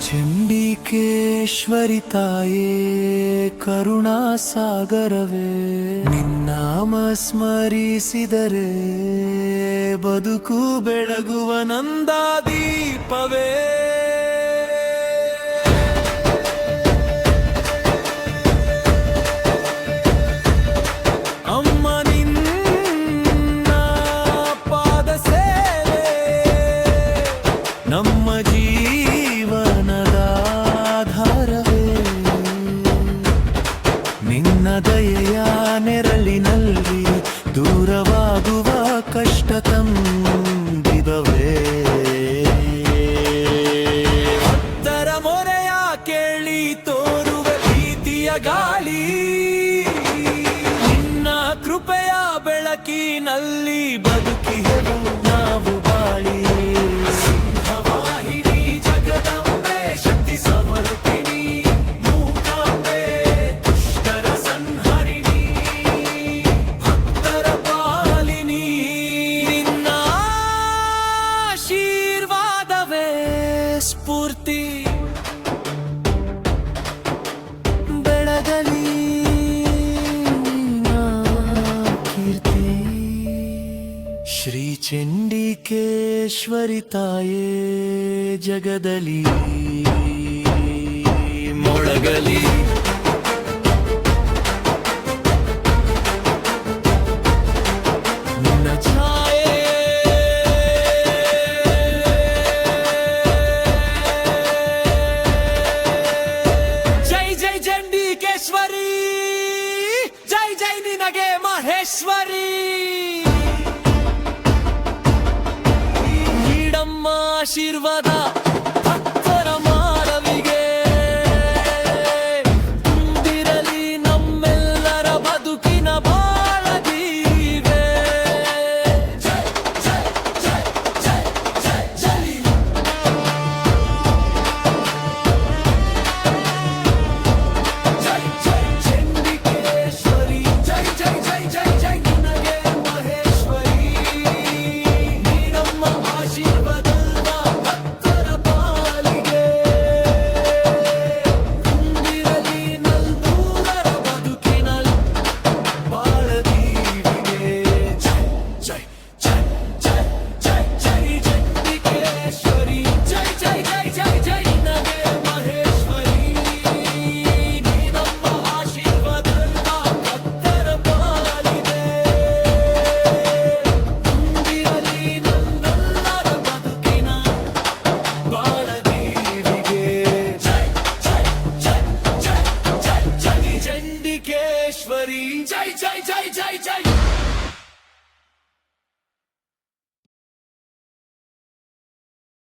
ಚಂಡಿಕೇಶ್ವರಿ ತಾಯೇ ಕರುಣಾಸಾಗರವೇ ನಿನ್ನಾಮ ಸ್ಮರಿಸಿದರೆ ಬದುಕು ಬೆಳಗುವ ನಂದಾದೀಪವೇ ಅಮ್ಮ ನಿನ್ನ ಪಾದ ಸೇವೆ ನಮ್ಮ ಜೀವನದ ಆಧಾರವೇ ನಿನ್ನ ದಯೆಯ ನೆರಳಿನಲ್ಲಿ ದೂರವಾಗುವ ಕಷ್ಟ ತಂದಿದವೇ ಭಕ್ತರ ಮೊರೆಯ ಕೇಳಿ ತೋರುವ ಪ್ರೀತಿಯ ಗಾಳಿ ನಿನ್ನ ಕೃಪೆಯ ಬೆಳಕಿನಲ್ಲಿ ಬದುಕಿಹೆವು ನಾವು ಬಾಳಿ ಸಿಂಹವಾಹಿನಿ ಜಗದಂಬೆ ಶಕ್ತಿ ಸಮರ್ಪಿಣಿ ಮೂಕಾಂಬೆ ದುಷ್ಟರ ಸಂಹರಿಣಿ ಭಕ್ತರ ಪಾಲಿನಿ ನಿನ್ನ ಆಶೀರ್ವಾದವೇ ಸ್ಫೂರ್ತಿ ಬೆಳಗಲಿ ಶ್ರೀ ಚಂಡಿಕೇಶ್ವರಿ ತಾಯೇ ಜಗದಲ್ಲಿ ಮೊಳಗಲಿ ನಿನ್ನ ಛಾಯೆ ಜೈ ಜೈ ಚಂಡಿಕೇಶ್ವರಿ ಜೈ ಜೈ ನಿನಗೆ ಮಹೇಶ್ವರಿ ಆಶೀರ್ವಾದ ಭಕ್ತರ ಮಾನವಿಗೆ ತುಂಬಿರಲಿ ನಮ್ಮೆಲ್ಲರ ಬದುಕಿನ ಬಾಳದೀವೆ ಜೈ ಜೈ ಜೈ ಜೈ ಜೈ ಜೈ ಜೈ ಜೈ ಚಂಡಿಕೇಶ್ವರಿ ಜೈ ಜೈ ಜೈ ಜೈ ಜೈ ನಿನಗೆ ಮಹೇಶ್ವರಿ ನೀನಮ್ಮ ಆಶೀರ್ವಾದ Jai Jai Jai Jai Jai